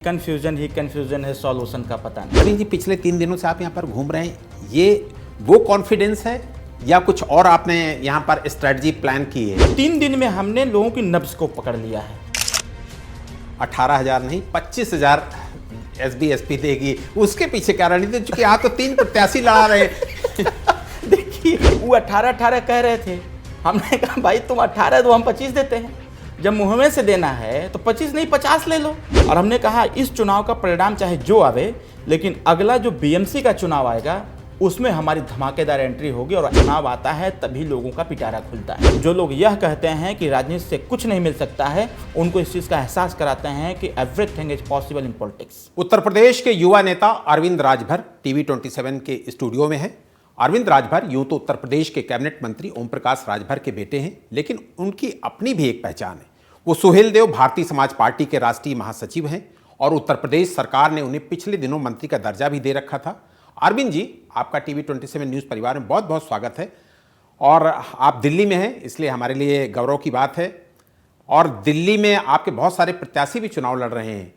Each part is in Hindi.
कन्फ्यूजन ही कन्फ्यूजन है, सॉल्यूशन का पता नहीं। अरविंद जी, पिछले 3 दिनों से आप यहाँ पर घूम रहे हैं, ये वो कॉन्फिडेंस है या कुछ और आपने यहाँ पर स्ट्रेटजी प्लान की है? 3 दिन में हमने लोगों की नब्ज को पकड़ लिया है। 18,000 नहीं 25,000 एसबी देगी, उसके पीछे क्या रणनीति? चूंकि यहाँ तो 3 प्रत्याशी लड़ा रहे देखिए, वो 18 कह रहे थे, हमने कहा भाई तुम 18 दो, हम 25 देते हैं। जब मुँह में से देना है तो 25 नहीं 50 ले लो। और हमने कहा इस चुनाव का परिणाम चाहे जो आवे, लेकिन अगला जो बीएमसी का चुनाव आएगा उसमें हमारी धमाकेदार एंट्री होगी। और चुनाव आता है तभी लोगों का पिटारा खुलता है। जो लोग यह कहते हैं कि राजनीति से कुछ नहीं मिल सकता है, उनको इस चीज़ का एहसास कराते हैं कि everything is possible in politics. Uttar Pradesh के युवा नेता अरविंद राजभर टीवी 27 के स्टूडियो में है। अरविंद राजभर यूं तो उत्तर प्रदेश के कैबिनेट मंत्री ओम प्रकाश राजभर के बेटे हैं, लेकिन उनकी अपनी भी एक पहचान है। वो सुहेलदेव भारतीय समाज पार्टी के राष्ट्रीय महासचिव हैं और उत्तर प्रदेश सरकार ने उन्हें पिछले दिनों मंत्री का दर्जा भी दे रखा था। अरविंद जी, आपका टीवी 27 न्यूज़ परिवार में बहुत बहुत स्वागत है। और आप दिल्ली में हैं, इसलिए हमारे लिए गौरव की बात है। और दिल्ली में आपके बहुत सारे प्रत्याशी भी चुनाव लड़ रहे हैं।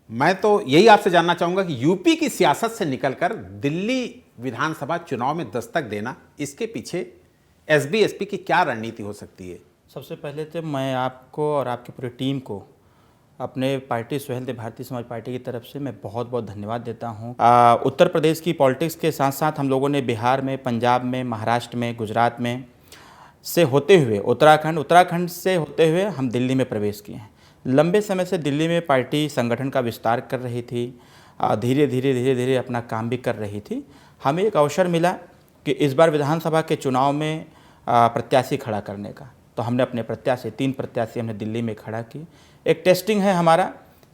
मैं तो यही आपसे जानना चाहूँगा कि यूपी की सियासत से निकलकर दिल्ली विधानसभा चुनाव में दस्तक देना, इसके पीछे एसबी की क्या रणनीति हो सकती है? सबसे पहले तो मैं आपको और आपकी पूरी टीम को अपने पार्टी सुहेलदेव भारतीय समाज पार्टी की तरफ से मैं बहुत बहुत धन्यवाद देता हूं। उत्तर प्रदेश की पॉलिटिक्स के साथ साथ हम लोगों ने बिहार में, पंजाब में, महाराष्ट्र में, गुजरात में से होते हुए उत्तराखंड से होते हुए हम दिल्ली में प्रवेश किए हैं। लंबे समय से दिल्ली में पार्टी संगठन का विस्तार कर रही थी, धीरे धीरे अपना काम भी कर रही थी। हमें एक अवसर मिला कि इस बार विधानसभा के चुनाव में प्रत्याशी खड़ा करने का, तो हमने अपने प्रत्याशी 3 प्रत्याशी हमने दिल्ली में खड़ा की। एक टेस्टिंग है हमारा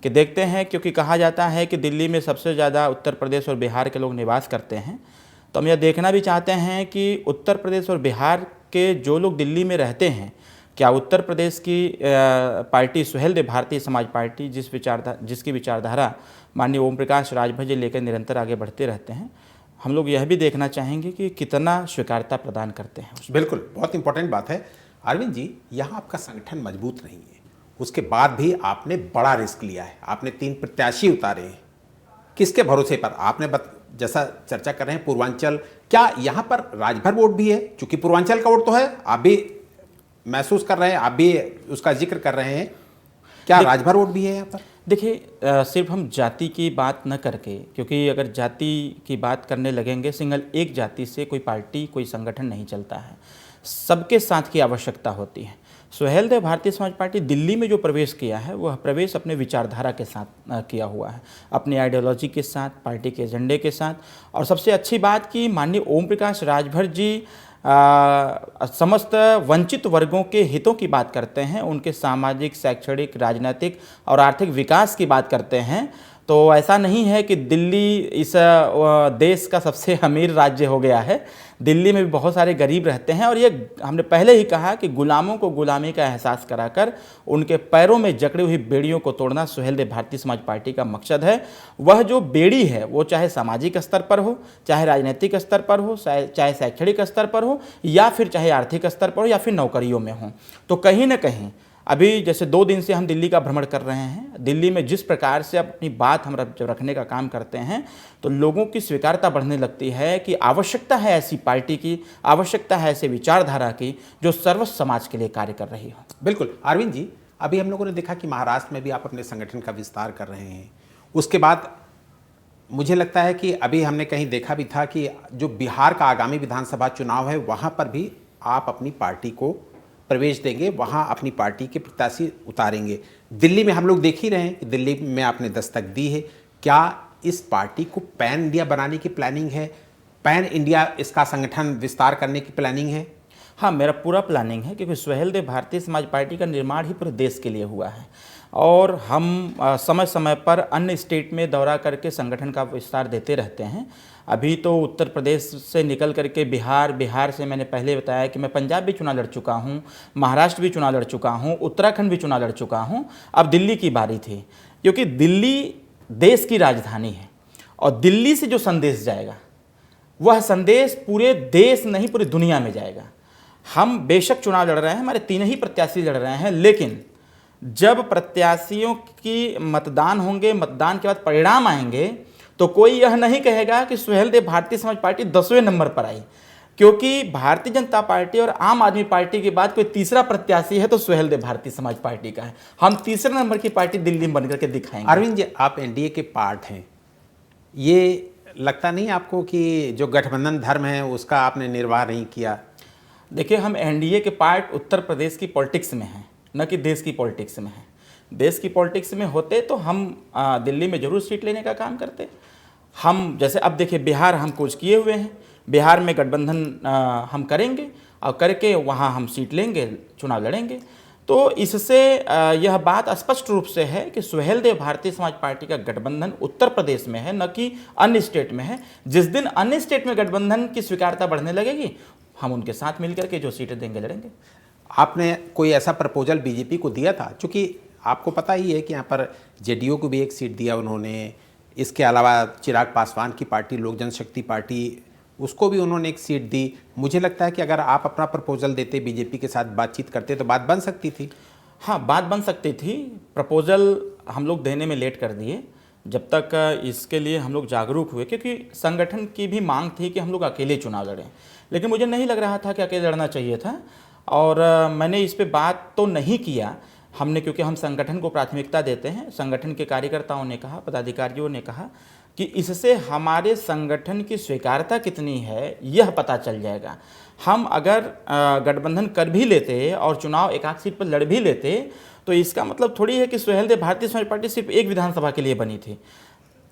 कि देखते हैं, क्योंकि कहा जाता है कि दिल्ली में सबसे ज़्यादा उत्तर प्रदेश और बिहार के लोग निवास करते हैं, तो हम यह देखना भी चाहते हैं कि उत्तर प्रदेश और बिहार के जो लोग दिल्ली में रहते हैं, क्या उत्तर प्रदेश की पार्टी सुहेलदेव भारतीय समाज पार्टी जिसकी विचारधारा माननीय ओम प्रकाश राजभर जी लेकर निरंतर आगे बढ़ते रहते हैं, हम लोग यह भी देखना चाहेंगे कि कितना स्वीकार्यता प्रदान करते हैं। बिल्कुल, बहुत इंपॉर्टेंट बात है। अरविंद जी, यहाँ आपका संगठन मजबूत नहीं है, उसके बाद भी आपने बड़ा रिस्क लिया है। आपने 3 प्रत्याशी उतारे हैं। किसके भरोसे पर? आपने जैसा चर्चा कर रहे हैं पूर्वांचल, क्या यहाँ पर राजभर वोट भी है? चूंकि पूर्वांचल का वोट तो है, आप भी महसूस कर रहे हैं, आप भी उसका जिक्र कर रहे हैं, क्या राजभर वोट भी है यहाँ पर? देखिए, सिर्फ हम जाति की बात न करके, क्योंकि अगर जाति की बात करने लगेंगे, सिंगल एक जाति से कोई पार्टी कोई संगठन नहीं चलता है, सबके साथ की आवश्यकता होती है। सुहेलदेव भारतीय समाज पार्टी दिल्ली में जो प्रवेश किया है, वह प्रवेश अपने विचारधारा के साथ किया हुआ है, अपनी आइडियोलॉजी के साथ, पार्टी के एजेंडे के साथ। और सबसे अच्छी बात कि माननीय ओम प्रकाश राजभर जी समस्त वंचित वर्गों के हितों की बात करते हैं, उनके सामाजिक, शैक्षणिक, राजनीतिक और आर्थिक विकास की बात करते हैं। तो ऐसा नहीं है कि दिल्ली इस देश का सबसे अमीर राज्य हो गया है, दिल्ली में भी बहुत सारे गरीब रहते हैं। और ये हमने पहले ही कहा कि गुलामों को गुलामी का एहसास कराकर उनके पैरों में जकड़ी हुई बेड़ियों को तोड़ना सुहेलदेव भारतीय समाज पार्टी का मकसद है। वह जो बेड़ी है वो चाहे सामाजिक स्तर पर हो, चाहे राजनीतिक स्तर पर हो, चाहे शैक्षणिक स्तर पर हो, या फिर चाहे आर्थिक स्तर पर हो, या फिर नौकरियों में हो। तो कहीं ना कहीं अभी जैसे 2 दिन से हम दिल्ली का भ्रमण कर रहे हैं, दिल्ली में जिस प्रकार से अपनी बात हम जब रखने का काम करते हैं, तो लोगों की स्वीकार्यता बढ़ने लगती है कि आवश्यकता है ऐसी पार्टी की, आवश्यकता है ऐसे विचारधारा की जो सर्व समाज के लिए कार्य कर रही हो। बिल्कुल। अरविंद जी, अभी हम लोगों ने देखा कि महाराष्ट्र में भी आप अपने संगठन का विस्तार कर रहे हैं। उसके बाद मुझे लगता है कि अभी हमने कहीं देखा भी था कि जो बिहार का आगामी विधानसभा चुनाव है, वहाँ पर भी आप अपनी पार्टी को प्रवेश देंगे, वहाँ अपनी पार्टी के प्रत्याशी उतारेंगे। दिल्ली में हम लोग देख ही रहे हैं कि दिल्ली में आपने दस्तक दी है। क्या इस पार्टी को पैन इंडिया बनाने की प्लानिंग है? पैन इंडिया इसका संगठन विस्तार करने की प्लानिंग है? हाँ, मेरा पूरा प्लानिंग है, क्योंकि सुहेलदेव भारतीय समाज पार्टी का निर्माण ही पूरे देश के लिए हुआ है। और हम समय समय पर अन्य स्टेट में दौरा करके संगठन का विस्तार देते रहते हैं। अभी तो उत्तर प्रदेश से निकल करके बिहार से मैंने पहले बताया कि मैं पंजाब भी चुनाव लड़ चुका हूँ, महाराष्ट्र भी चुनाव लड़ चुका हूँ, उत्तराखंड भी चुनाव लड़ चुका हूँ। अब दिल्ली की बारी थी, क्योंकि दिल्ली देश की राजधानी है और दिल्ली से जो संदेश जाएगा वह संदेश पूरे देश नहीं पूरी दुनिया में जाएगा। हम बेशक चुनाव लड़ रहे हैं, हमारे 3 ही प्रत्याशी लड़ रहे हैं, लेकिन जब प्रत्याशियों की मतदान होंगे, मतदान के बाद परिणाम आएंगे, तो कोई यह नहीं कहेगा कि सुहेलदेव भारतीय समाज पार्टी 10वें नंबर पर आई, क्योंकि भारतीय जनता पार्टी और आम आदमी पार्टी के बाद कोई तीसरा प्रत्याशी है तो सुहेलदेव भारतीय समाज पार्टी का है। हम तीसरे नंबर की पार्टी दिल्ली में बनकर के दिखाएंगे। अरविंद जी, आप एनडीए के पार्ट हैं, ये लगता नहीं आपको कि जो गठबंधन धर्म है उसका आपने निर्वाह नहीं किया? देखिए, हम एनडीए के पार्ट उत्तर प्रदेश की पॉलिटिक्स में हैं, न कि देश की पॉलिटिक्स में हैं। देश की पॉलिटिक्स में होते तो हम दिल्ली में जरूर सीट लेने का काम करते। हम जैसे अब देखिए, बिहार हम कूच किए हुए हैं, बिहार में गठबंधन हम करेंगे और करके वहाँ हम सीट लेंगे, चुनाव लड़ेंगे। तो इससे यह बात स्पष्ट रूप से है कि सुहेलदेव भारतीय समाज पार्टी का गठबंधन उत्तर प्रदेश में है, न कि अन्य स्टेट में है। जिस दिन अन्य स्टेट में गठबंधन की स्वीकारता बढ़ने लगेगी, हम उनके साथ मिलकर के जो सीटें देंगे लड़ेंगे। आपने कोई ऐसा प्रपोजल बीजेपी को दिया था? क्योंकि आपको पता ही है कि यहाँ पर जेडीयू को भी एक सीट दिया उन्होंने, इसके अलावा चिराग पासवान की पार्टी लोक जनशक्ति पार्टी, उसको भी उन्होंने एक सीट दी। मुझे लगता है कि अगर आप अपना प्रपोजल देते, बीजेपी के साथ बातचीत करते, तो बात बन सकती थी। हाँ, बात बन सकती थी। प्रपोजल हम लोग देने में लेट कर दिए, जब तक इसके लिए हम लोग जागरूक हुए, क्योंकि संगठन की भी मांग थी कि हम लोग अकेले चुनाव लड़ें। लेकिन मुझे नहीं लग रहा था कि अकेले लड़ना चाहिए था, और मैंने इस पे बात तो नहीं किया हमने, क्योंकि हम संगठन को प्राथमिकता देते हैं। संगठन के कार्यकर्ताओं ने कहा, पदाधिकारियों ने कहा कि इससे हमारे संगठन की स्वीकार्यता कितनी है यह पता चल जाएगा। हम अगर गठबंधन कर भी लेते और चुनाव एक आध सीट पर लड़ भी लेते, तो इसका मतलब थोड़ी है कि सुहेलदेव भारतीय समाज पार्टी सिर्फ एक विधानसभा के लिए बनी थी।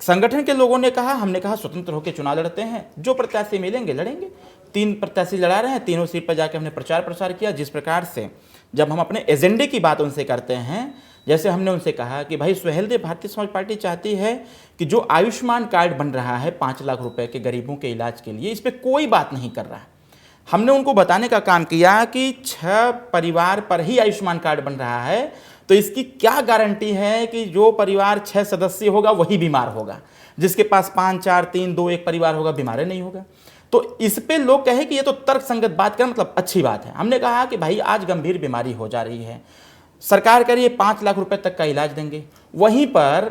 संगठन के लोगों ने कहा, हमने कहा स्वतंत्र होकर चुनाव लड़ते हैं, जो प्रत्याशी मिलेंगे लड़ेंगे। 3 प्रत्याशी लड़ा रहे हैं, तीनों सीट पर जाकर हमने प्रचार प्रसार किया। जिस प्रकार से जब हम अपने एजेंडे की बात उनसे करते हैं, जैसे हमने उनसे कहा कि भाई सुहेलदेव भारतीय समाज पार्टी चाहती है कि जो आयुष्मान कार्ड बन रहा है 5 लाख रुपए के गरीबों के इलाज के लिए, इस पर कोई बात नहीं कर रहा है। हमने उनको बताने का काम किया कि 6 परिवार पर ही आयुष्मान कार्ड बन रहा है, तो इसकी क्या गारंटी है कि जो परिवार 6 सदस्य होगा वही बीमार होगा, जिसके पास 5, 4, 3, 2, 1 परिवार होगा बीमार नहीं होगा। तो इस पे लोग कहे कि ये तो तर्क संगत बात कर, मतलब अच्छी बात है। हमने कहा कि भाई आज गंभीर बीमारी हो जा रही है, सरकार करिए 5 लाख रुपए तक का इलाज देंगे। वहीं पर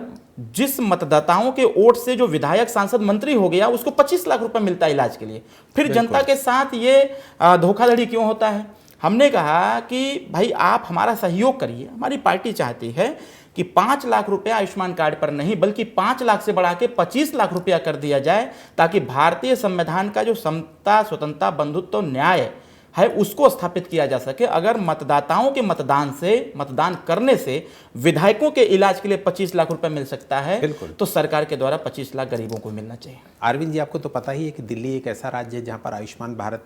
जिस मतदाताओं के वोट से जो विधायक, सांसद, मंत्री हो गया, उसको 25 लाख रुपए मिलता है इलाज के लिए। फिर जनता के साथ ये धोखाधड़ी क्यों होता है? हमने कहा कि भाई आप हमारा सहयोग करिए। हमारी पार्टी चाहती है कि 5 लाख रुपया आयुष्मान कार्ड पर नहीं, बल्कि 5 लाख से बढ़ा के 25 लाख रुपया कर दिया जाए, ताकि भारतीय संविधान का जो समता, स्वतंत्रता, बंधुत्व, न्याय है उसको स्थापित किया जा सके। अगर मतदाताओं के मतदान करने से विधायकों के इलाज के लिए 25 लाख रुपए मिल सकता है, तो सरकार के द्वारा 25 लाख गरीबों को मिलना चाहिए। अरविंद जी, आपको तो पता ही है कि दिल्ली एक ऐसा राज्य है जहाँ पर आयुष्मान भारत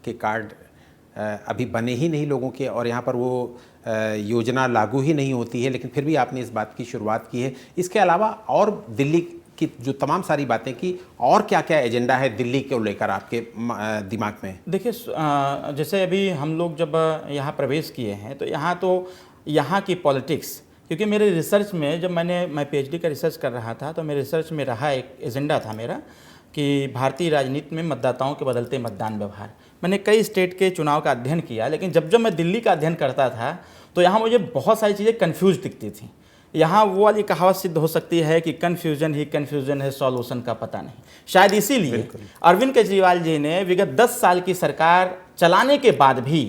के कार्ड अभी बने ही नहीं लोगों के, और यहाँ पर वो योजना लागू ही नहीं होती है, लेकिन फिर भी आपने इस बात की शुरुआत की है। इसके अलावा और दिल्ली की जो तमाम सारी बातें की, और क्या क्या एजेंडा है दिल्ली को लेकर आपके दिमाग में? देखिए, जैसे अभी हम लोग जब यहाँ प्रवेश किए हैं, तो यहाँ की पॉलिटिक्स, क्योंकि मेरे रिसर्च में जब मैं पीएचडी का रिसर्च कर रहा था, तो मेरे रिसर्च में रहा एक एजेंडा था मेरा कि भारतीय राजनीति में मतदाताओं के बदलते मतदान व्यवहार। मैंने कई स्टेट के चुनाव का अध्ययन किया, लेकिन जब मैं दिल्ली का अध्ययन करता था, तो यहाँ मुझे बहुत सारी चीज़ें कन्फ्यूज दिखती थी। यहाँ वो वाली कहावत सिद्ध हो सकती है कि कन्फ्यूजन ही कन्फ्यूजन है, सॉल्यूशन का पता नहीं। शायद इसीलिए अरविंद केजरीवाल जी ने विगत 10 साल की सरकार चलाने के बाद भी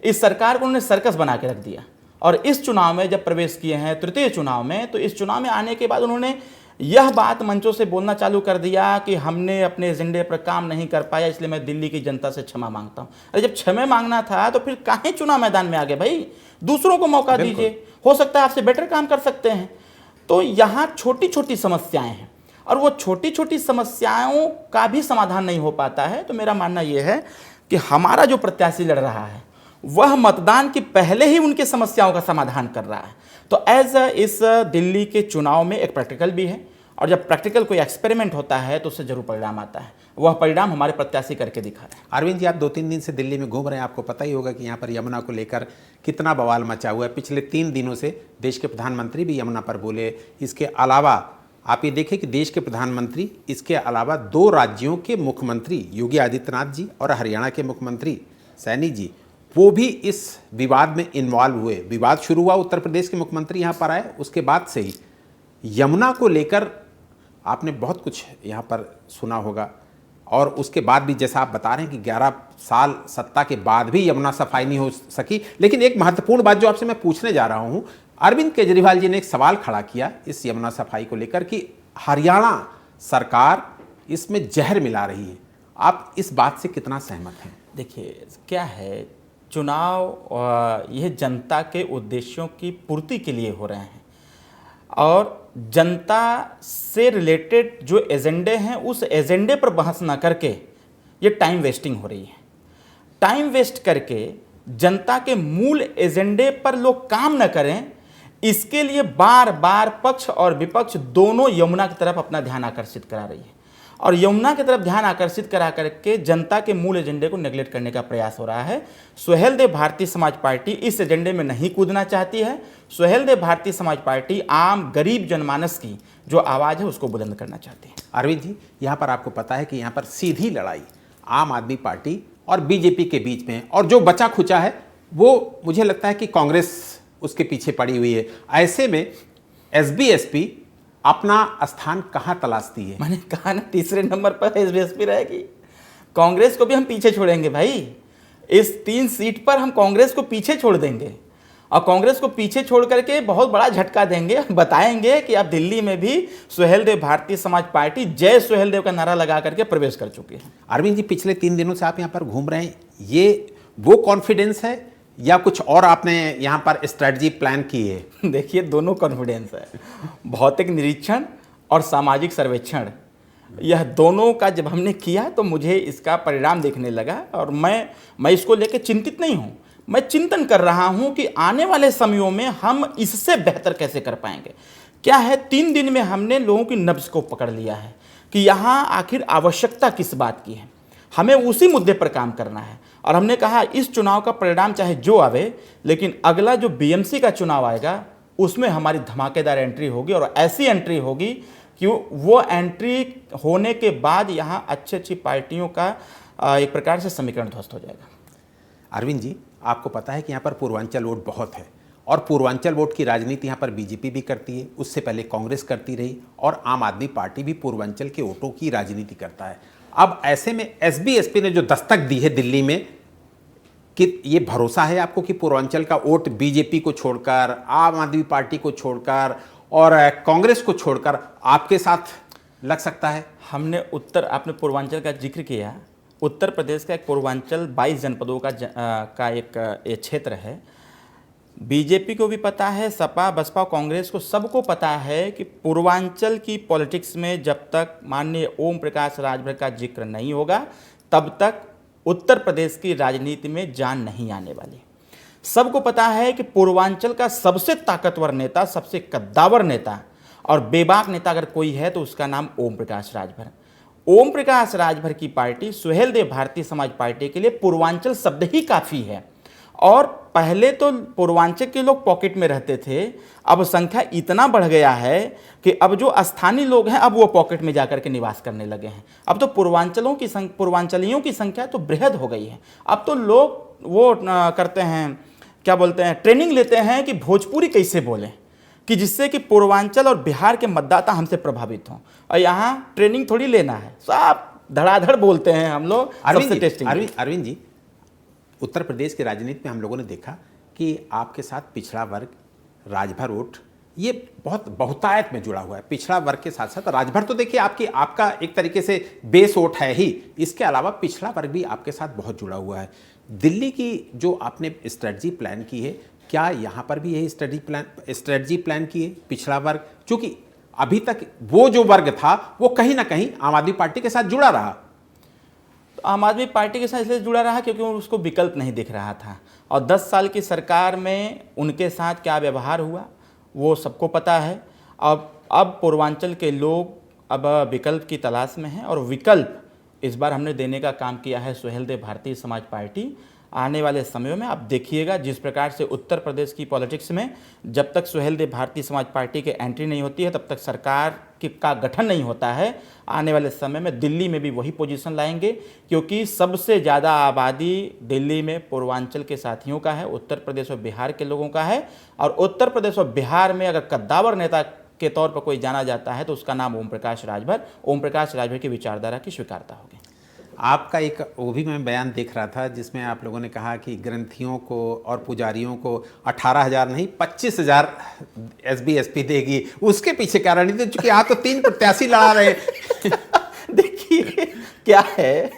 इस सरकार को उन्होंने सर्कस बना के रख दिया। और इस चुनाव में जब प्रवेश किए हैं, तृतीय चुनाव में, तो इस चुनाव में आने के बाद उन्होंने यह बात मंचों से बोलना चालू कर दिया कि हमने अपने एजेंडे पर काम नहीं कर पाया, इसलिए मैं दिल्ली की जनता से क्षमा मांगता हूं। अरे जब क्षमा मांगना था तो फिर काहे चुनाव मैदान में आ गए भाई? दूसरों को मौका दीजिए, हो सकता है आपसे बेटर काम कर सकते हैं। तो यहाँ छोटी छोटी समस्याएं हैं, और वो छोटी छोटी समस्याओं का भी समाधान नहीं हो पाता है। तो मेरा मानना यह है कि हमारा जो प्रत्याशी लड़ रहा है वह मतदान के पहले ही उनके समस्याओं का समाधान कर रहा है। तो इस दिल्ली के चुनाव में एक प्रैक्टिकल भी है, और जब प्रैक्टिकल कोई एक्सपेरिमेंट होता है तो उससे जरूर परिणाम आता है। वह परिणाम हमारे प्रत्याशी करके दिखा रहे हैं। अरविंद जी, आप 2-3 दिन से दिल्ली में घूम रहे हैं, आपको पता ही होगा कि यहाँ पर यमुना को लेकर कितना बवाल मचा हुआ है। पिछले 3 दिनों से देश के प्रधानमंत्री भी यमुना पर बोले। इसके अलावा आप ये देखें कि देश के प्रधानमंत्री, इसके अलावा 2 राज्यों के मुख्यमंत्री योगी आदित्यनाथ जी और हरियाणा के मुख्यमंत्री सैनी जी, वो भी इस विवाद में इन्वॉल्व हुए। विवाद शुरू हुआ, उत्तर प्रदेश के मुख्यमंत्री यहाँ पर आए, उसके बाद से ही यमुना को लेकर आपने बहुत कुछ यहाँ पर सुना होगा। और उसके बाद भी जैसा आप बता रहे हैं कि 11 साल सत्ता के बाद भी यमुना सफाई नहीं हो सकी। लेकिन एक महत्वपूर्ण बात जो आपसे मैं पूछने जा रहा हूँ, अरविंद केजरीवाल जी ने एक सवाल खड़ा किया इस यमुना सफाई को लेकर कि हरियाणा सरकार इसमें जहर मिला रही है। आप इस बात से कितना सहमत हैं? देखिए क्या है, चुनाव यह जनता के उद्देश्यों की पूर्ति के लिए हो रहे हैं और जनता से रिलेटेड जो एजेंडे हैं उस एजेंडे पर बहस ना करके ये टाइम वेस्टिंग हो रही है। टाइम वेस्ट करके जनता के मूल एजेंडे पर लोग काम न करें, इसके लिए बार बार पक्ष और विपक्ष दोनों यमुना की तरफ अपना ध्यान आकर्षित करा रही है और यमुना की तरफ ध्यान आकर्षित करा करके जनता के मूल एजेंडे को नेगलेक्ट करने का प्रयास हो रहा है। सुहेलदेव भारतीय समाज पार्टी इस एजेंडे में नहीं कूदना चाहती है। सुहेलदेव भारतीय समाज पार्टी आम गरीब जनमानस की जो आवाज़ है उसको बुलंद करना चाहती है। अरविंद जी, यहाँ पर आपको पता है कि यहाँ पर सीधी लड़ाई आम आदमी पार्टी और बीजेपी के बीच में है और जो बचा खुचा है वो मुझे लगता है कि कांग्रेस उसके पीछे पड़ी हुई है। ऐसे में एसबीएसपी अपना स्थान कहाँ तलाशती है? मैंने कहा ना, तीसरे नंबर पर एसबीएसपी रहेगी। कांग्रेस को भी हम पीछे छोड़ेंगे भाई। इस 3 सीट पर हम कांग्रेस को पीछे छोड़ देंगे और कांग्रेस को पीछे छोड़ करके बहुत बड़ा झटका देंगे। बताएंगे कि अब दिल्ली में भी सुहेलदेव भारतीय समाज पार्टी जय सुहेलदेव का नारा लगा करके प्रवेश कर चुकी है। अरविंद जी, पिछले 3 दिनों से आप यहाँ पर घूम रहे हैं, ये वो कॉन्फिडेंस है या कुछ और आपने यहाँ पर स्ट्रेटजी प्लान की है? देखिए, दोनों कॉन्फिडेंस है। भौतिक निरीक्षण और सामाजिक सर्वेक्षण, यह दोनों का जब हमने किया तो मुझे इसका परिणाम देखने लगा और मैं इसको लेकर चिंतित नहीं हूँ। मैं चिंतन कर रहा हूँ कि आने वाले समयों में हम इससे बेहतर कैसे कर पाएंगे। क्या है, 3 दिन में हमने लोगों की नब्ज को पकड़ लिया है कि यहाँ आखिर आवश्यकता किस बात की है, हमें उसी मुद्दे पर काम करना है। और हमने कहा इस चुनाव का परिणाम चाहे जो आवे, लेकिन अगला जो बीएमसी का चुनाव आएगा उसमें हमारी धमाकेदार एंट्री होगी और ऐसी एंट्री होगी कि वो एंट्री होने के बाद यहाँ अच्छी पार्टियों का एक प्रकार से समीकरण ध्वस्त हो जाएगा। अरविंद जी, आपको पता है कि यहाँ पर पूर्वांचल वोट बहुत है और पूर्वांचल वोट की राजनीति यहाँ पर बीजेपी भी करती है, उससे पहले कांग्रेस करती रही और आम आदमी पार्टी भी पूर्वांचल के वोटों की राजनीति करता है। अब ऐसे में एसबीएसपी ने जो दस्तक दी है दिल्ली में, कि ये भरोसा है आपको कि पूर्वांचल का वोट बीजेपी को छोड़कर, आम आदमी पार्टी को छोड़कर और कांग्रेस को छोड़कर आपके साथ लग सकता है? आपने पूर्वांचल का जिक्र किया। उत्तर प्रदेश का एक पूर्वांचल 22 जनपदों का एक क्षेत्र है। बीजेपी को भी पता है, सपा बसपा कांग्रेस को सबको पता है कि पूर्वांचल की पॉलिटिक्स में जब तक माननीय ओम प्रकाश राजभर का जिक्र नहीं होगा तब तक उत्तर प्रदेश की राजनीति में जान नहीं आने वाली। सबको पता है कि पूर्वांचल का सबसे ताकतवर नेता, सबसे कद्दावर नेता और बेबाक नेता अगर कोई है तो उसका नाम ओम प्रकाश राजभर। ओम प्रकाश राजभर की पार्टी सुहेलदेव भारतीय समाज पार्टी के लिए पूर्वांचल शब्द ही काफ़ी है। और पहले तो पूर्वांचल के लोग पॉकेट में रहते थे, अब संख्या इतना बढ़ गया है कि अब जो स्थानीय लोग हैं अब वो पॉकेट में जाकर के निवास करने लगे हैं। अब तो पूर्वांचलियों की संख्या तो बृहद हो गई है। अब तो लोग वो करते हैं, क्या बोलते हैं, ट्रेनिंग लेते हैं कि भोजपुरी कैसे बोलें, कि जिससे कि पूर्वांचल और बिहार के मतदाता हमसे प्रभावित हों। और यहाँ ट्रेनिंग थोड़ी लेना है, सब धड़ाधड़ बोलते हैं हम लोग। अरविंद जी, उत्तर प्रदेश की राजनीति में हम लोगों ने देखा कि आपके साथ पिछड़ा वर्ग, राजभर वोट, ये बहुत बहुतायत में जुड़ा हुआ है। पिछड़ा वर्ग के साथ साथ राजभर तो देखिए आपका एक तरीके से बेस वोट है ही, इसके अलावा पिछड़ा वर्ग भी आपके साथ बहुत जुड़ा हुआ है। दिल्ली की जो आपने स्ट्रेटजी प्लान की है, क्या यहाँ पर भी यही स्ट्रेटजी प्लान की है? पिछड़ा वर्ग, चूँकि अभी तक वो जो वर्ग था वो कहीं ना कहीं आम आदमी पार्टी के साथ जुड़ा रहा। आम आदमी पार्टी के साथ इसलिए जुड़ा रहा क्योंकि उसको विकल्प नहीं दिख रहा था और 10 साल की सरकार में उनके साथ क्या व्यवहार हुआ वो सबको पता है। अब पूर्वांचल के लोग अब विकल्प की तलाश में हैं और विकल्प इस बार हमने देने का काम किया है सुहेलदेव भारतीय समाज पार्टी। आने वाले समयों में आप देखिएगा जिस प्रकार से उत्तर प्रदेश की पॉलिटिक्स में जब तक सुहेलदेव भारतीय समाज पार्टी की एंट्री नहीं होती है तब तक सरकार का गठन नहीं होता है, आने वाले समय में दिल्ली में भी वही पोजीशन लाएंगे, क्योंकि सबसे ज़्यादा आबादी दिल्ली में पूर्वांचल के साथियों का है, उत्तर प्रदेश और बिहार के लोगों का है। और उत्तर प्रदेश और बिहार में अगर कद्दावर नेता के तौर पर कोई जाना जाता है तो उसका नाम ओम प्रकाश राजभर। ओम प्रकाश राजभर की विचारधारा की स्वीकारता होगी। आपका एक वो भी मैं बयान देख रहा था जिसमें आप लोगों ने कहा कि ग्रंथियों को और पुजारियों को 18,000 नहीं 25,000 एसबी देगी। उसके पीछे क्या रणनीति, चूंकि यहाँ तो 3 प्रत्याशी लड़ा रहे देखिए क्या है,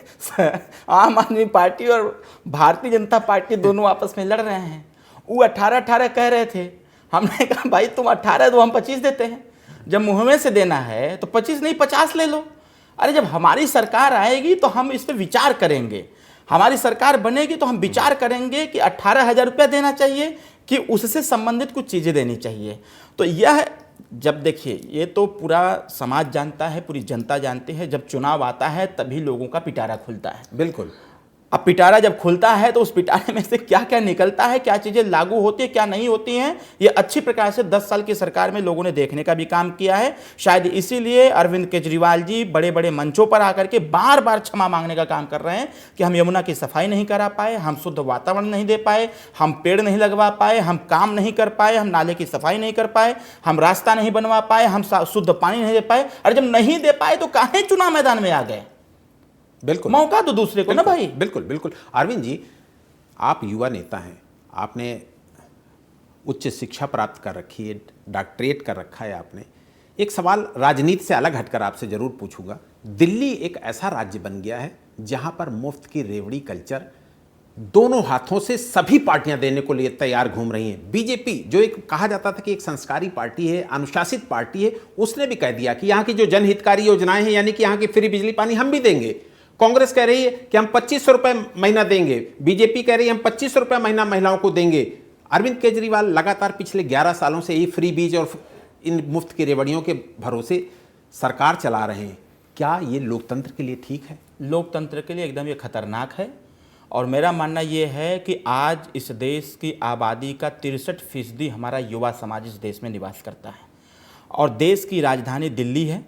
आम आदमी पार्टी और भारतीय जनता पार्टी दोनों आपस में लड़ रहे हैं। वो 18-18 कह रहे थे, हमने कहा भाई तुम 18 दो, हम 25 देते हैं। जब मुँह में से देना है तो 25 नहीं 50 ले लो। अरे जब हमारी सरकार आएगी तो हम इस पर विचार करेंगे, हमारी सरकार बनेगी तो हम विचार करेंगे कि 18,000 रुपया देना चाहिए कि उससे संबंधित कुछ चीज़ें देनी चाहिए। तो यह जब देखिए, ये तो पूरा समाज जानता है, पूरी जनता जानती है, जब चुनाव आता है तभी लोगों का पिटारा खुलता है। बिल्कुल। अब पिटारा जब खुलता है तो उस पिटारे में से क्या क्या निकलता है, क्या चीज़ें लागू होती है क्या नहीं होती हैं, ये अच्छी प्रकार से 10 साल की सरकार में लोगों ने देखने का भी काम किया है। शायद इसीलिए अरविंद केजरीवाल जी बड़े बड़े मंचों पर आकर के बार बार क्षमा मांगने का काम कर रहे हैं कि हम यमुना की सफाई नहीं करा पाए, हम शुद्ध वातावरण नहीं दे पाए, हम पेड़ नहीं लगवा पाए, हम काम नहीं कर पाए, हम नाले की सफाई नहीं कर पाए, हम रास्ता नहीं बनवा पाए, हम शुद्ध पानी नहीं दे पाए। और जब नहीं दे पाए तो काहे चुनाव मैदान में आ गए? बिल्कुल, मौका तो दूसरे को ना भाई। बिल्कुल बिल्कुल। अरविंद जी, आप युवा नेता हैं, आपने उच्च शिक्षा प्राप्त कर रखी है, डॉक्टरेट कर रखा है आपने। एक सवाल राजनीति से अलग हटकर आपसे जरूर पूछूंगा। दिल्ली एक ऐसा राज्य बन गया है जहां पर मुफ्त की रेवड़ी कल्चर दोनों हाथों से सभी पार्टियां देने को लिए तैयार घूम रही हैं। बीजेपी, जो एक कहा जाता था कि एक संस्कारी पार्टी है, अनुशासित पार्टी है, उसने भी कह दिया कि यहाँ की जो जनहितकारी योजनाएं हैं, यानी कि यहाँ की फ्री बिजली पानी हम भी देंगे। कांग्रेस कह रही है कि हम 2500 रुपए महीना देंगे, बीजेपी कह रही है हम 2500 रुपए महीना महिलाओं को देंगे। अरविंद केजरीवाल लगातार पिछले 11 सालों से ये फ्री बीज और इन मुफ्त की रेवड़ियों के भरोसे सरकार चला रहे हैं। क्या ये लोकतंत्र के लिए ठीक है? लोकतंत्र के लिए एकदम ये खतरनाक है। और मेरा मानना ये है कि आज इस देश की आबादी का 63% हमारा युवा समाज इस देश में निवास करता है और देश की राजधानी दिल्ली है।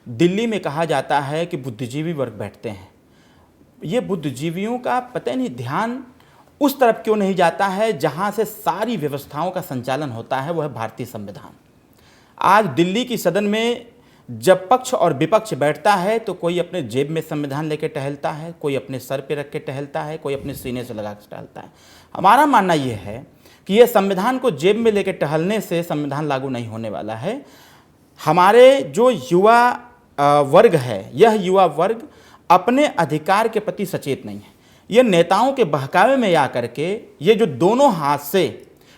दिल्ली में कहा जाता है कि बुद्धिजीवी वर्ग बैठते हैं। ये बुद्धिजीवियों का पता नहीं ध्यान उस तरफ क्यों नहीं जाता है जहाँ से सारी व्यवस्थाओं का संचालन होता है, वह भारतीय संविधान। आज दिल्ली की सदन में जब पक्ष और विपक्ष बैठता है तो कोई अपने जेब में संविधान लेके टहलता है, कोई अपने सर पे रख के टहलता है, कोई अपने सीने से लगा के टहलता है। हमारा मानना यह है कि यह संविधान को जेब में लेके टहलने से संविधान लागू नहीं होने वाला है। हमारे जो युवा वर्ग है, यह युवा वर्ग अपने अधिकार के प्रति सचेत नहीं है। ये नेताओं के बहकावे में आकर के ये जो दोनों हाथ से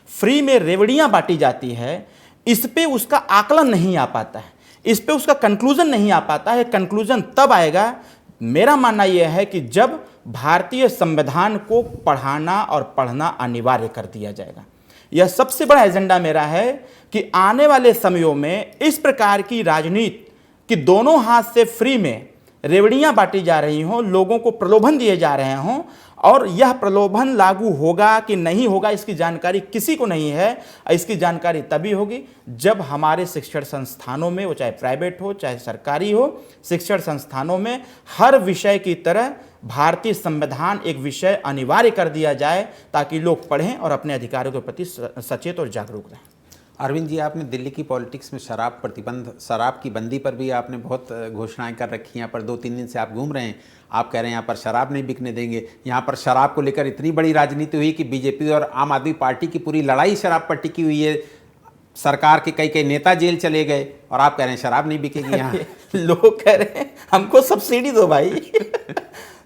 फ्री में रेवड़ियाँ बांटी जाती है, इस पे उसका आकलन नहीं आ पाता है, इस पे उसका कंक्लूजन नहीं आ पाता है। कंक्लूजन तब आएगा, मेरा मानना यह है कि जब भारतीय संविधान को पढ़ाना और पढ़ना अनिवार्य कर दिया जाएगा। यह सबसे बड़ा एजेंडा मेरा है कि आने वाले समयों में इस प्रकार की राजनीति कि दोनों हाथ से फ्री में रेवड़ियाँ बांटी जा रही हों, लोगों को प्रलोभन दिए जा रहे हों, और यह प्रलोभन लागू होगा कि नहीं होगा इसकी जानकारी किसी को नहीं है। इसकी जानकारी तभी होगी जब हमारे शिक्षण संस्थानों में, वो चाहे प्राइवेट हो चाहे सरकारी हो, शिक्षण संस्थानों में हर विषय की तरह भारतीय संविधान एक विषय अनिवार्य कर दिया जाए ताकि लोग पढ़ें और अपने अधिकारों के प्रति सचेत और जागरूक रहें। अरविंद जी, आपने दिल्ली की पॉलिटिक्स में शराब प्रतिबंध, शराब की बंदी पर भी आपने बहुत घोषणाएं कर रखी हैं। यहाँ पर 2-3 दिन से आप घूम रहे हैं, आप कह रहे हैं यहाँ पर शराब नहीं बिकने देंगे। यहाँ पर शराब को लेकर इतनी बड़ी राजनीति हुई कि बीजेपी और आम आदमी पार्टी की पूरी लड़ाई शराब पर टिकी हुई है। सरकार के कई कई नेता जेल चले गए और आप कह रहे हैं शराब नहीं बिकेगी यहाँ। लोग कह रहे हैं हमको सब्सिडी दो भाई।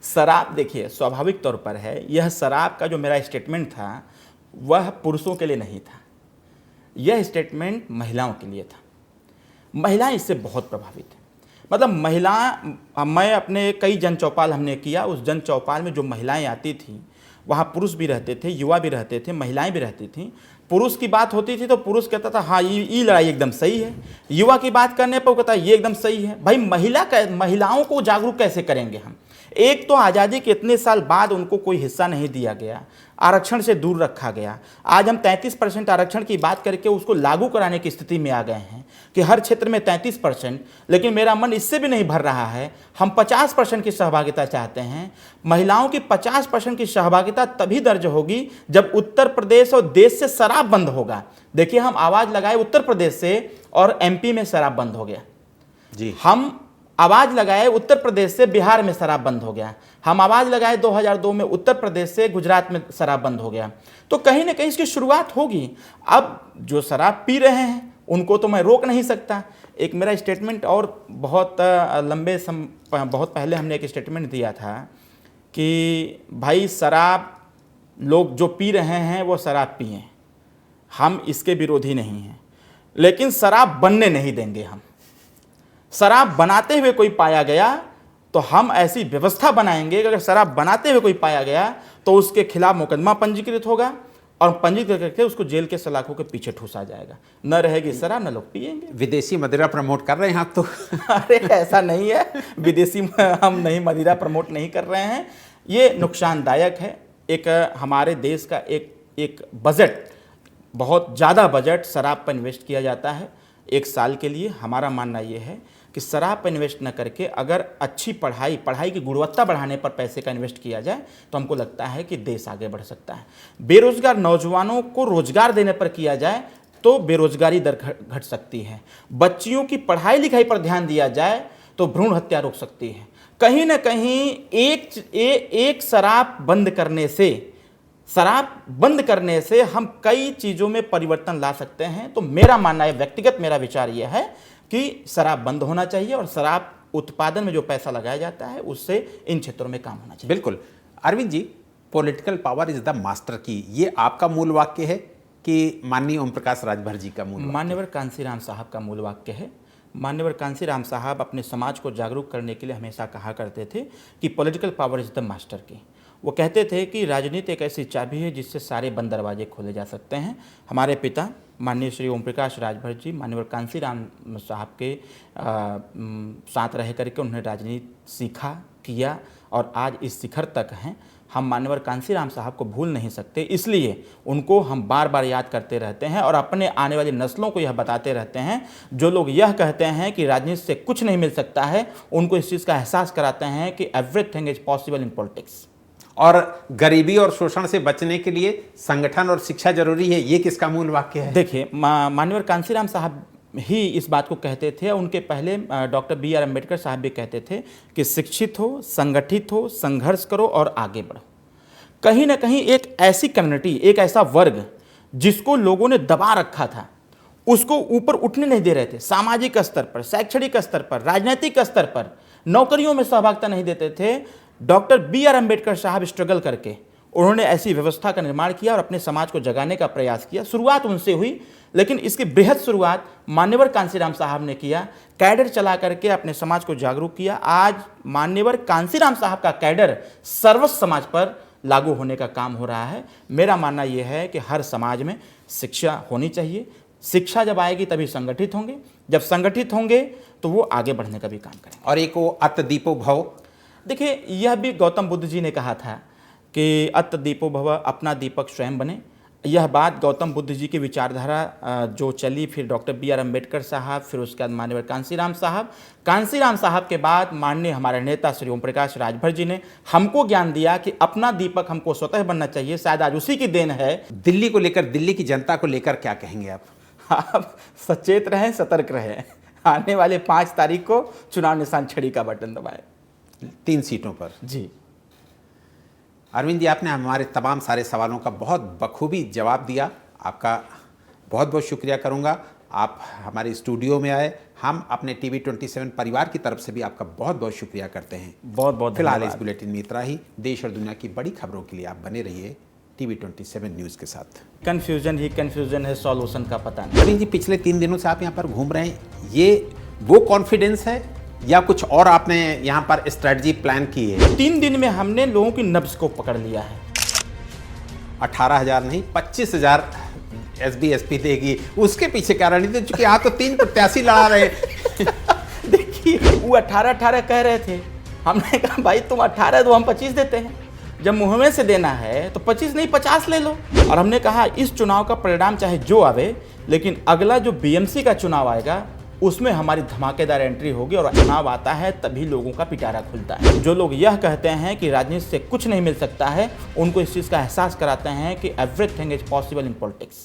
शराब देखिए स्वाभाविक तौर पर है, यह शराब का जो मेरा स्टेटमेंट था वह पुरुषों के लिए नहीं था, यह स्टेटमेंट महिलाओं के लिए था। महिलाएं इससे बहुत प्रभावित हैं। मतलब मैं अपने कई जन चौपाल हमने किया, उस जन चौपाल में जो महिलाएं आती थीं वहाँ पुरुष भी रहते थे, युवा भी रहते थे, महिलाएं भी रहती थीं। पुरुष की बात होती थी तो पुरुष कहता था हाँ ये लड़ाई एकदम सही है, युवा की बात करने पर वो कहता ये एकदम सही है। भाई महिलाओं को जागरूक कैसे करेंगे हम? एक तो आज़ादी के इतने साल बाद उनको कोई हिस्सा नहीं दिया गया, आरक्षण से दूर रखा गया। आज हम 33% आरक्षण की बात करके उसको लागू कराने की स्थिति में आ गए हैं कि हर क्षेत्र में 33%, लेकिन मेरा मन इससे भी नहीं भर रहा है। हम 50% की सहभागिता चाहते हैं। महिलाओं की 50% की सहभागिता तभी दर्ज होगी जब उत्तर प्रदेश और देश से शराब बंद होगा। देखिए, हम आवाज़ लगाए उत्तर प्रदेश से और एमपी में शराब बंद हो गया जी। हम आवाज़ लगाए उत्तर प्रदेश से बिहार में शराब बंद हो गया। हम आवाज़ लगाए 2002 में उत्तर प्रदेश से गुजरात में शराब बंद हो गया। तो कहीं ना कहीं इसकी शुरुआत होगी। अब जो शराब पी रहे हैं उनको तो मैं रोक नहीं सकता। एक मेरा स्टेटमेंट और बहुत बहुत पहले हमने एक स्टेटमेंट दिया था कि भाई शराब लोग जो पी रहे हैं वो शराब पिएं, हम इसके विरोधी नहीं हैं, लेकिन शराब बनने नहीं देंगे। हम शराब बनाते हुए कोई पाया गया तो हम ऐसी व्यवस्था बनाएंगे कि अगर शराब बनाते हुए कोई पाया गया तो उसके खिलाफ मुकदमा पंजीकृत होगा और पंजीकृत करके उसको जेल के सलाखों के पीछे ठूसा जाएगा। न रहेगी शराब, न लोग पिएंगे। विदेशी मदिरा प्रमोट कर रहे हैं आप तो। अरे ऐसा नहीं है, विदेशी हम नहीं मदिरा प्रमोट नहीं कर रहे हैं। ये नुकसानदायक है। एक हमारे देश का एक बजट, बहुत ज़्यादा बजट शराब पर इन्वेस्ट किया जाता है एक साल के लिए। हमारा मानना ये है कि शराब पर इन्वेस्ट न करके अगर अच्छी पढ़ाई की गुणवत्ता बढ़ाने पर पैसे का इन्वेस्ट किया जाए तो हमको लगता है कि देश आगे बढ़ सकता है। बेरोजगार नौजवानों को रोजगार देने पर किया जाए तो बेरोजगारी दर घट सकती है। बच्चियों की पढ़ाई लिखाई पर ध्यान दिया जाए तो भ्रूण हत्या रोक सकती है। कहीं ना कहीं एक शराब बंद करने से हम कई चीज़ों में परिवर्तन ला सकते हैं। तो मेरा मानना है, व्यक्तिगत मेरा विचार यह है कि शराब बंद होना चाहिए और शराब उत्पादन में जो पैसा लगाया जाता है उससे इन क्षेत्रों में काम होना चाहिए। बिल्कुल। Arvind ji, political power is the master key, ये आपका मूल वाक्य है कि माननीय ओम प्रकाश राजभर जी का मूल? मान्यवर कांसीराम साहब का मूल वाक्य है। मान्यवर कांसीराम साहब अपने समाज को जागरूक करने के लिए हमेशा कहा करते थे कि political power is the master की। वो कहते थे कि राजनीति एक ऐसी चाबी है जिससे सारे बंद दरवाजे खोले जा सकते हैं। हमारे पिता माननीय श्री ओम प्रकाश राजभर जी मान्यवर कांसीराम साहब के साथ रह करके उन्होंने राजनीति सीखा, किया और आज इस शिखर तक हैं। हम मान्यवर कांसीराम साहब को भूल नहीं सकते, इसलिए उनको हम बार बार याद करते रहते हैं और अपने आने वाली नस्लों को यह बताते रहते हैं। जो लोग यह कहते हैं कि राजनीति से कुछ नहीं मिल सकता है, उनको इस चीज़ का एहसास कराते हैं कि everything is possible in politics. और गरीबी और शोषण से बचने के लिए संगठन और शिक्षा जरूरी है, ये किसका मूल वाक्य है? देखिए, मान्यवर कांसीराम साहब ही इस बात को कहते थे। उनके पहले डॉक्टर BR अम्बेडकर साहब भी कहते थे कि शिक्षित हो, संगठित हो, संघर्ष करो और आगे बढ़ो। कहीं ना कहीं एक ऐसी कम्युनिटी, एक ऐसा वर्ग जिसको लोगों ने दबा रखा था, उसको ऊपर उठने नहीं दे रहे थे। सामाजिक स्तर पर, शैक्षणिक स्तर पर, राजनीतिक स्तर पर, नौकरियों में सहभागिता नहीं देते थे। डॉक्टर BR अम्बेडकर साहब स्ट्रगल करके उन्होंने ऐसी व्यवस्था का निर्माण किया और अपने समाज को जगाने का प्रयास किया। शुरुआत उनसे हुई, लेकिन इसकी बृहद शुरुआत मान्यवर कांसीराम साहब ने किया। कैडर चला करके अपने समाज को जागरूक किया। आज मान्यवर कांसीराम साहब का कैडर सर्वस्व समाज पर लागू होने का काम हो रहा है। मेरा मानना यह है कि हर समाज में शिक्षा होनी चाहिए। शिक्षा जब आएगी तभी संगठित होंगे, जब संगठित होंगे तो वो आगे बढ़ने का भी काम करेंगे। और एक वो अत दीपो भव, देखिए, यह भी गौतम बुद्ध जी ने कहा था कि अत दीपो भव, अपना दीपक स्वयं बने। यह बात गौतम बुद्ध जी की विचारधारा जो चली, फिर डॉक्टर BR अम्बेडकर साहब, फिर उसके बाद मान्यवर कांसीराम साहब के बाद माननीय हमारे नेता श्री ओम प्रकाश राजभर जी ने हमको ज्ञान दिया कि अपना दीपक हमको स्वतः बनना चाहिए। शायद आज उसी की देन है। दिल्ली को लेकर, दिल्ली की जनता को लेकर क्या कहेंगे आप? आप सचेत रहें, सतर्क रहें। आने वाले 5 तारीख को चुनाव निशान छड़ी का बटन दबाएं। 3 सीटों पर जी। अरविंद जी, आपने हमारे तमाम सारे सवालों का बहुत बखूबी जवाब दिया। आपका बहुत बहुत शुक्रिया करूंगा। आप हमारे स्टूडियो में आए। हम अपने TV27 परिवार की तरफ से भी आपका बहुत बहुत शुक्रिया करते हैं। बहुत बहुत फिलहाल इस बुलेटिन में इतना ही। देश और दुनिया की बड़ी खबरों के लिए आप बने रहिए TV27 न्यूज़ के साथ। कन्फ्यूजन ही कन्फ्यूजन है, सॉल्यूशन का पता नहीं। अरविंद जी, पिछले 3 दिनों से आप यहाँ पर घूम रहे हैं, ये वो कॉन्फिडेंस है या कुछ और आपने यहाँ पर स्ट्रेटजी प्लान की है? 3 दिन में हमने लोगों की नब्ज को पकड़ लिया है। 18,000 नहीं, 25,000 SB/SP देगी, उसके पीछे क्या रणनीति? चूंकि यहाँ तो 3 प्रत्याशी लड़ा रहे। देखिए, वो 18 कह रहे थे। हमने कहा भाई तुम 18 दो, हम 25 देते हैं। जब मुँह से देना है तो 25 नहीं 50 ले लो। और हमने कहा इस चुनाव का परिणाम चाहे जो आवे, लेकिन अगला जो BMC का चुनाव आएगा उसमें हमारी धमाकेदार एंट्री होगी और चुनाव आता है तभी लोगों का पिटारा खुलता है। जो लोग यह कहते हैं कि राजनीति से कुछ नहीं मिल सकता है, उनको इस चीज़ का एहसास कराते हैं कि everything is possible in politics.